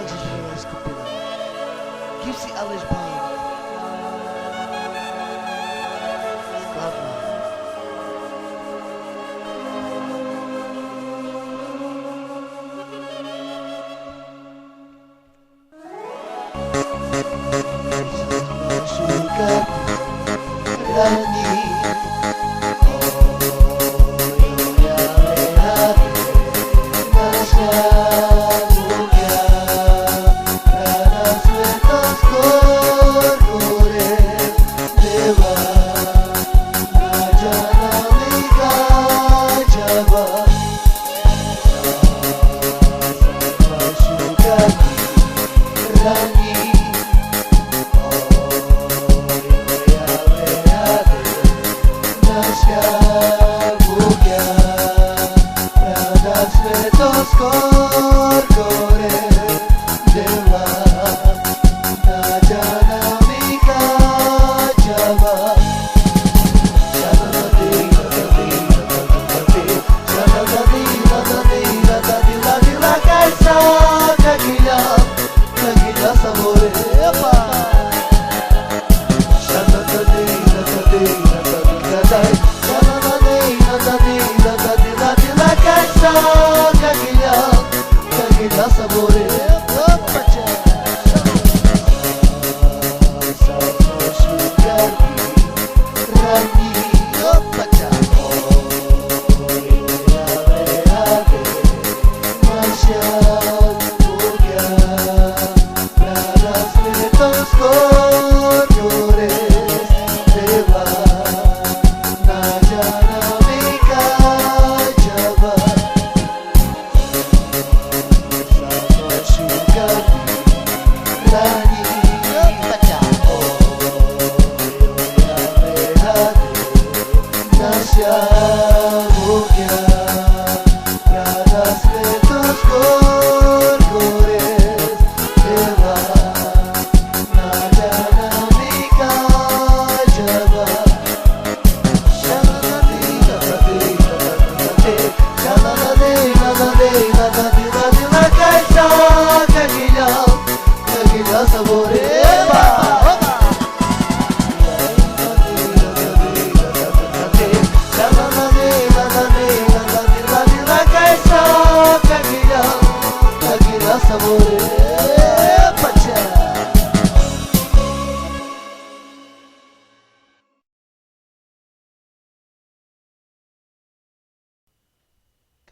Takže zrovna skupina. Gypsy Aleš Band. Skladná. Šukat raní.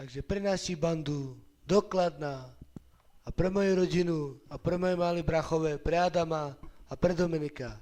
Takže pre naši bandu do Kladna a pre moju rodinu a pre moje malé brachové, pre Adama a pre Dominika.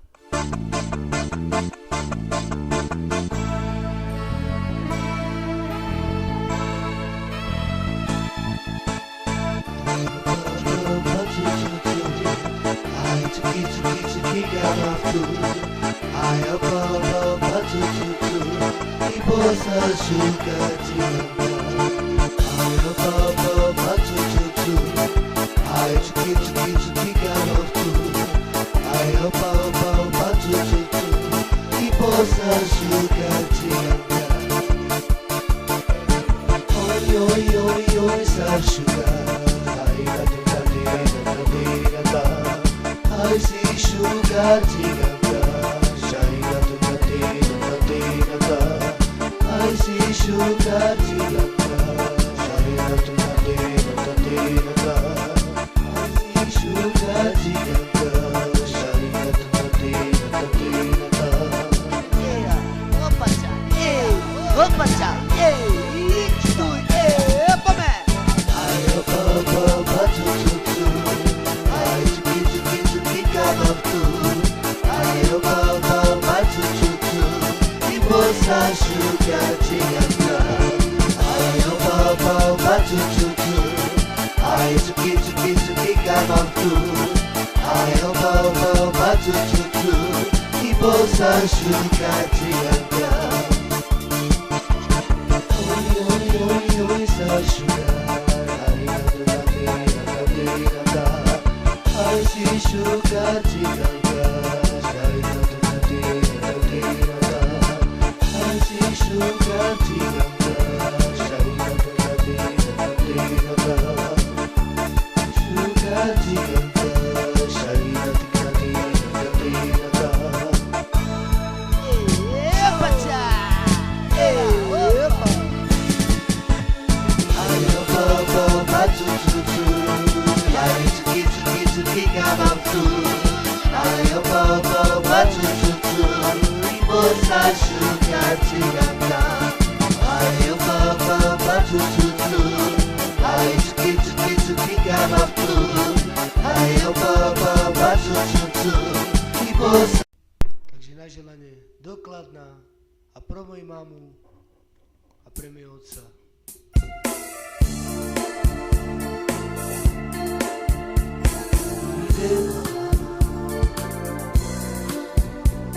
Sugar, Takže na želanie dokladná a pro moju mamu a pre mojho otca.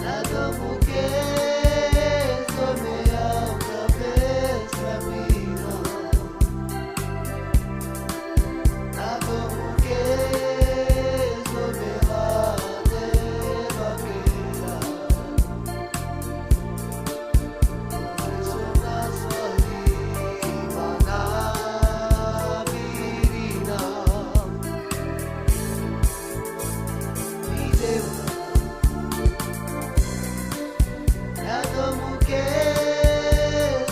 Na domu que someia outra vez pra mim, na domu que someia de vaqueira, na sua riba na virina, me deu. Na domu que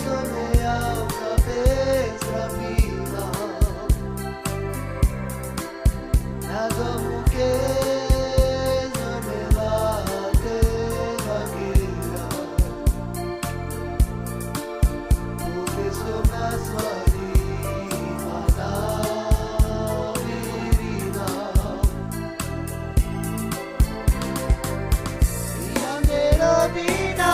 someia outra vez pra vida, na domu que someia de vaqueira, porque sou na sua riba na virina, e a melodina.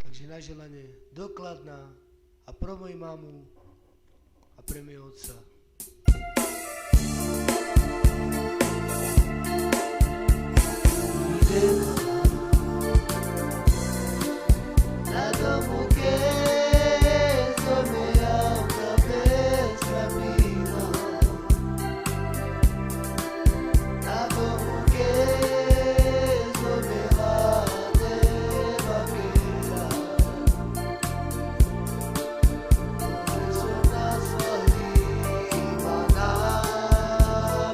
Takže na želanie dokladná a pro moju mamu a pre mojho otca. Na domu que someia outra vez pra mim, na domu que someia de vaqueira, na sua riba na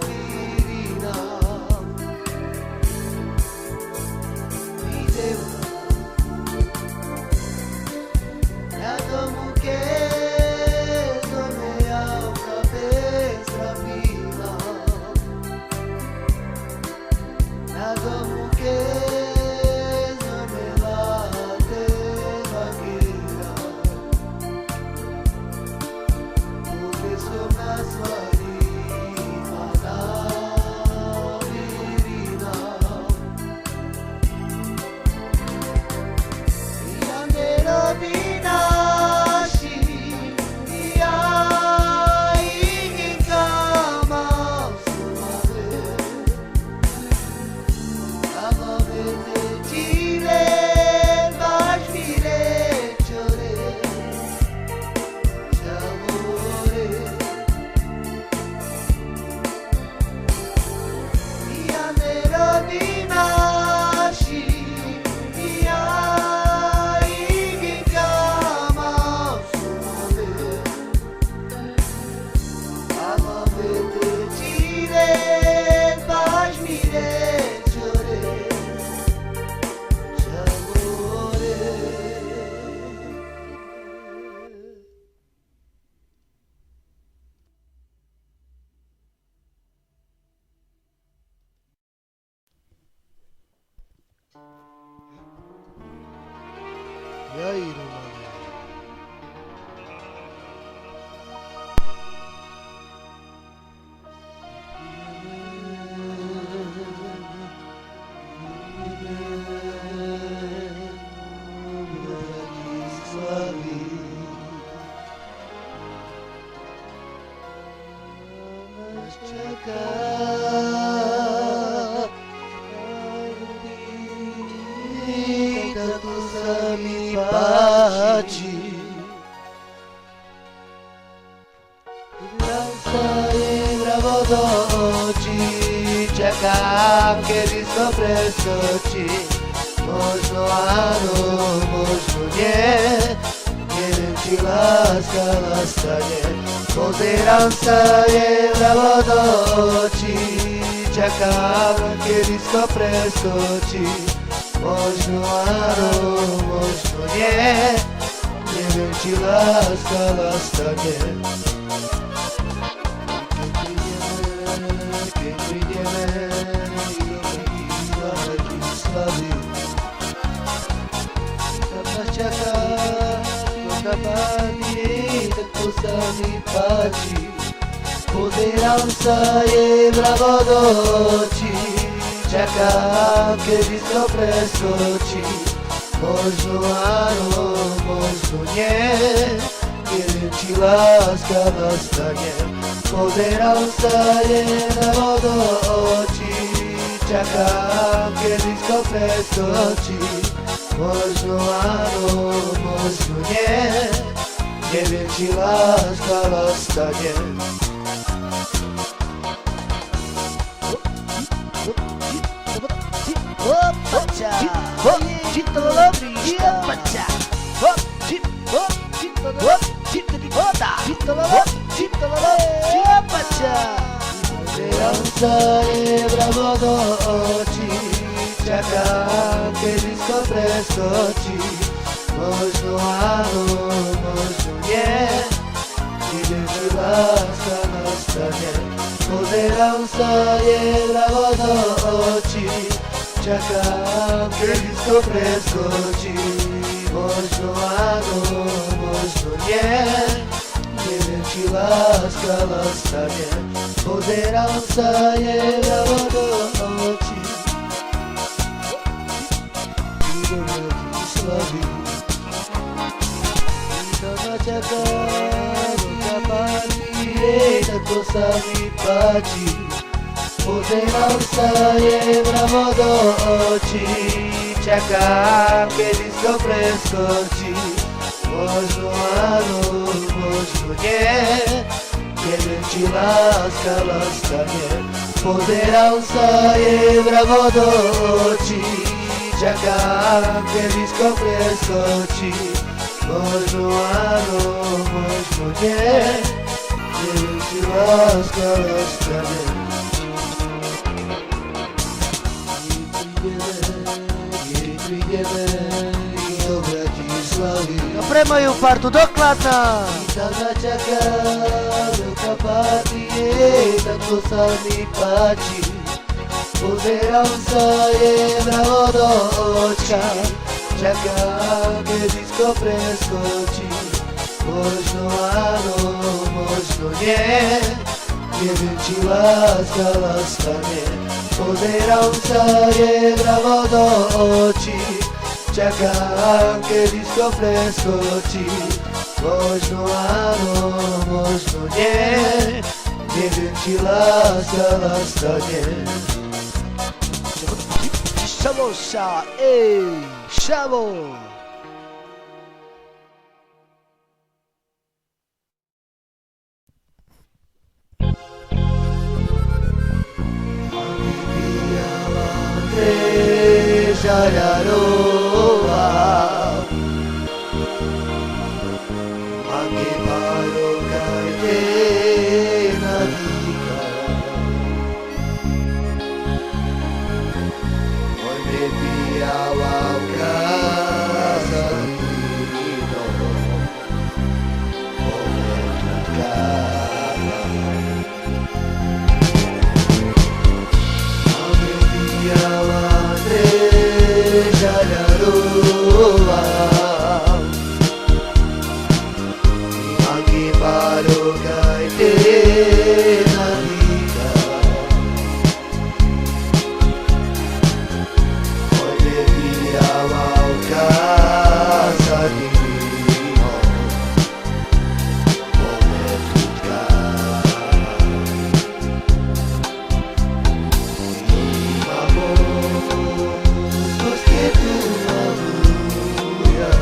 virina, me deu. Na domu que someia outra vez pra vida, na domu que someia de vaqueira, porque sou na sua riba na virina, e a melodina. Jairo, mano. Pozerám sa jej vravo do očí, čakám, kedy to preskočí. Možno áno, možno nie, neviem, či láska nastane. Pozerám sa jej vravo do očí, čakám, kedy to preskočí. Možno áno, možno nie, neviem, či láska nastane. Keď prídeme, tam nás čaká veľká party, tak to sa mi páči. Pozerám sa jej vravo do očí, čakám, kedy to preskočí. Možno áno, možno nie, neviem, či láska nastane. Pozerám sa jej vravo do očí, čakám, kedy to preskočí. Možno áno, možno nie, neviem, či láska nastane. Pozerám sa jej vravo do očí, čakám, kedy to preskočí. Možno áno, možno nie, neviem, či láska nastane. Pozerám sa jej vravo do očí, čakám, kedy to preskočí. Možno áno, možno nie, neviem, či láska nastane. Pozerám sa jej vravo do očí, idem na Bratislavu, tam ma čaká veľká party, tak to sa mi páči. Pozerám sa jej vravo do očí, čakám, kedy to preskočí. Možno áno, možno nie, neviem, či láska nastane. Pozerám sa jej vravo do očí, čakám, kedy to preskočí. Možno áno, možno nie, neviem, či láska nastane. Keď prídeme do Bratislavy, No pre moju partu do Kladna. tam ma čaká veľká party, tak to sa mi páči. Pozerám sa jej vravo do očka, čakám, kedy to preskočí. Možno áno, možno nie, neviem, či láska nastane. Pozerám sa jej vravo do očí, čakám, kedy to preskočí. Možno áno, možno nie, neviem, či láska nastane. Šavoša, ej, šavo. Žaľarová, anche paro carte nadíka. Hoy me pillaba en casa vino, poner tu cara. Me pillaba Žaľarová, anche paro carte nadíka. Hoy me pillaba en casa vino, poner tu cara. Amor, pues que tu amor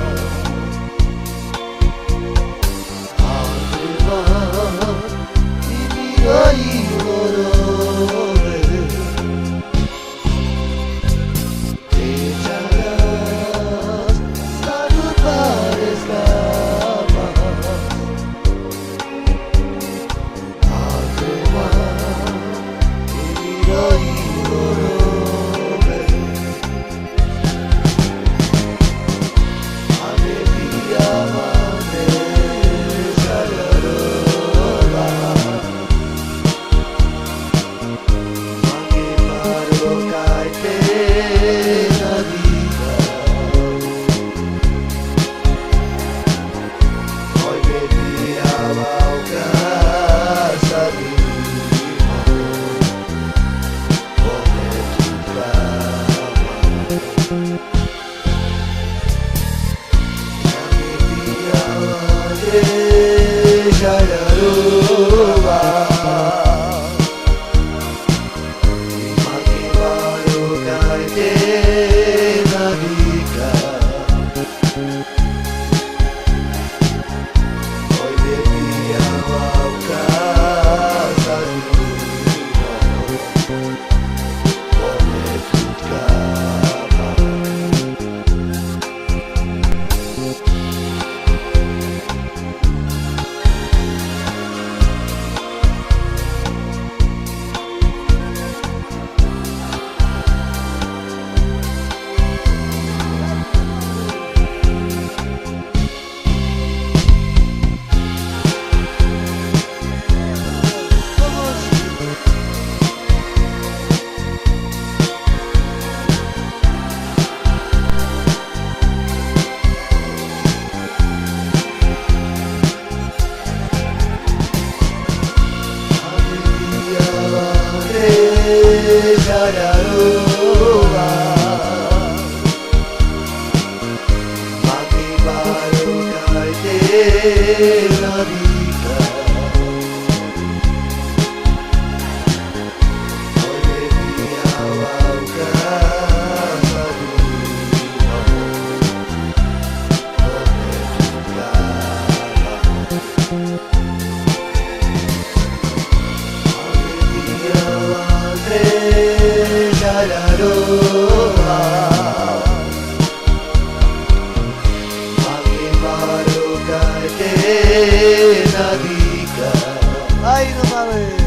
Ay, no mames.